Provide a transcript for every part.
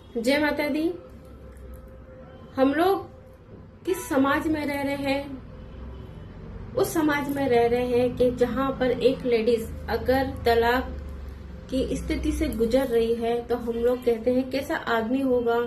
जय माता दी। हम लोग किस समाज में रह रहे हैं? उस समाज में रह रहे हैं कि जहां पर एक लेडीज अगर तलाक की स्थिति से गुजर रही है तो हम लोग कहते हैं कैसा आदमी होगा,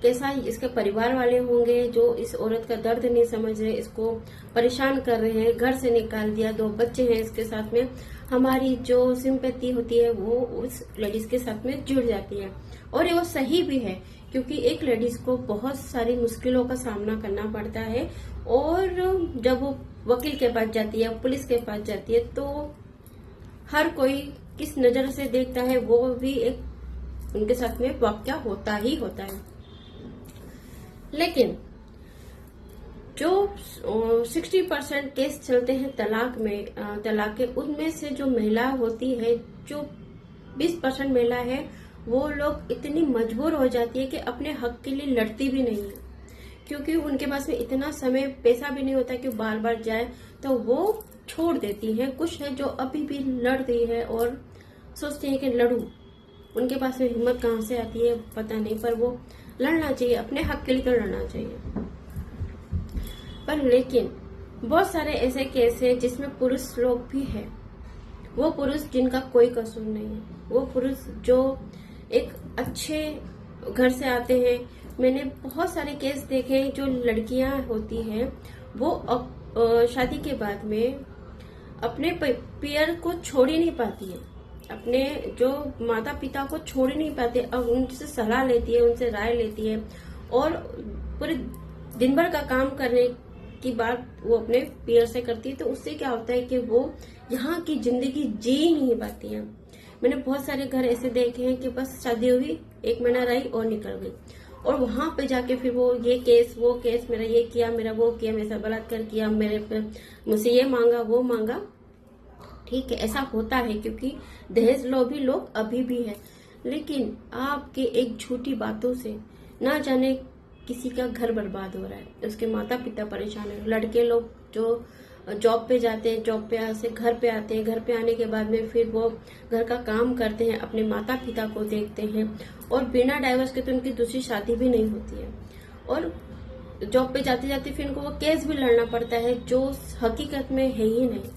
कैसा इसके परिवार वाले होंगे जो इस औरत का दर्द नहीं समझ रहे, इसको परेशान कर रहे हैं, घर से निकाल दिया, 2 बच्चे हैं इसके साथ में। हमारी जो सिंपैथी होती है वो उस लेडीज के साथ में जुड़ जाती है और ये वो सही भी है, क्योंकि एक लेडीज को बहुत सारी मुश्किलों का सामना करना पड़ता है और जब वो वकील के पास जाती है, पुलिस के पास जाती है, तो हर कोई किस नजर से देखता है वो भी एक उनके साथ में वाकया होता ही होता है। लेकिन जो 60% केस चलते हैं तलाक के, उनमें से जो महिला होती है, जो 20% महिला है, वो लोग इतनी मजबूर हो जाती है कि अपने हक के लिए लड़ती भी नहीं है, क्योंकि उनके पास में इतना समय पैसा भी नहीं होता कि बार बार जाए, तो वो छोड़ देती हैं। कुछ है जो अभी भी लड़ रही है और सोचती है कि लड़ूं। उनके पास में हिम्मत कहाँ से आती है पता नहीं, पर वो लड़ना चाहिए, अपने हक के लिए तो लड़ना चाहिए। पर लेकिन बहुत सारे ऐसे केस हैं जिसमें पुरुष लोग भी है, वो पुरुष जिनका कोई कसूर नहीं है, वो पुरुष जो एक अच्छे घर से आते हैं। मैंने बहुत सारे केस देखे हैं जो लड़कियां होती हैं वो शादी के बाद में अपने पियर को छोड़ ही नहीं पाती है, अपने जो माता पिता को छोड़ ही नहीं पाते। अब उनसे सलाह लेती है, उनसे राय लेती है और पूरे दिन भर का काम करने की बात वो अपने पियर से करती है, तो उससे क्या होता है कि वो यहाँ की जिंदगी जी नहीं पाती है। मैंने बहुत सारे घर ऐसे देखे हैं कि बस शादी हुई, 1 महीना रही और निकल गई, और वहां पे जाके फिर वो ये केस वो केस, मेरा ये किया, मेरा वो किया, मेरे साथ बलात्कार किया, मेरे पे मुझसे ये मांगा वो मांगा। ठीक है, ऐसा होता है क्योंकि दहेज लोभी लोग अभी भी है। लेकिन आपके एक झूठी बातों से ना जाने किसी का घर बर्बाद हो रहा है, उसके माता पिता परेशान है। लड़के लोग जो जॉब पे जाते हैं, जॉब पे से घर पे आते हैं, घर पे आने के बाद में फिर वो घर का काम करते हैं, अपने माता पिता को देखते हैं, और बिना डाइवोर्स के तो उनकी दूसरी शादी भी नहीं होती है, और जॉब पे जाते जाते फिर उनको वो केस भी लड़ना पड़ता है जो हकीकत में है ही नहीं।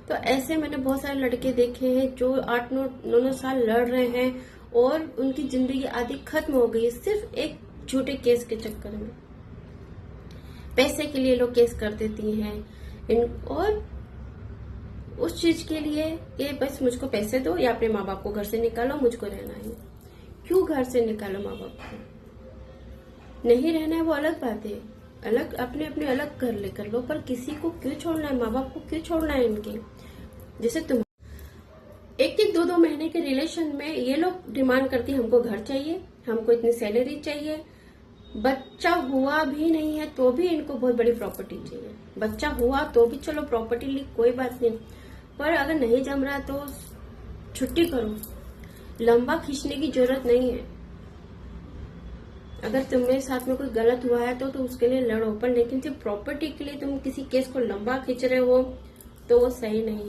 तो ऐसे मैंने बहुत सारे लड़के देखे हैं जो 8-9 साल लड़ रहे हैं और उनकी जिंदगी आधी खत्म हो गई सिर्फ एक झूठे केस के चक्कर में। पैसे के लिए लोग केस कर देती हैं और उस चीज के लिए कि बस मुझको पैसे दो या अपने माँ बाप को घर से निकालो, मुझको रहना है। क्यों घर से निकालो माँ बाप को? नहीं रहना है वो अलग बात है, अलग अपने अपने अलग घर लेकर लो, पर किसी को क्यों छोड़ना है? माँ बाप को क्यों छोड़ना है इनके? जैसे तुम 1-2 महीने के रिलेशन में ये लोग डिमांड करती है हमको घर चाहिए, हमको इतनी सैलरी चाहिए। बच्चा हुआ भी नहीं है तो भी इनको बहुत बड़ी प्रॉपर्टी चाहिए। बच्चा हुआ तो भी चलो प्रॉपर्टी ली, कोई बात नहीं, पर अगर नहीं जम रहा तो छुट्टी करो। लंबा खींचने की जरूरत नहीं है। अगर तुम्हारे साथ में कोई गलत हुआ है तो उसके लिए लड़ो, पर लेकिन सिर्फ प्रॉपर्टी के लिए तुम किसी केस को लंबा खींच रहे हो तो वो सही नहीं।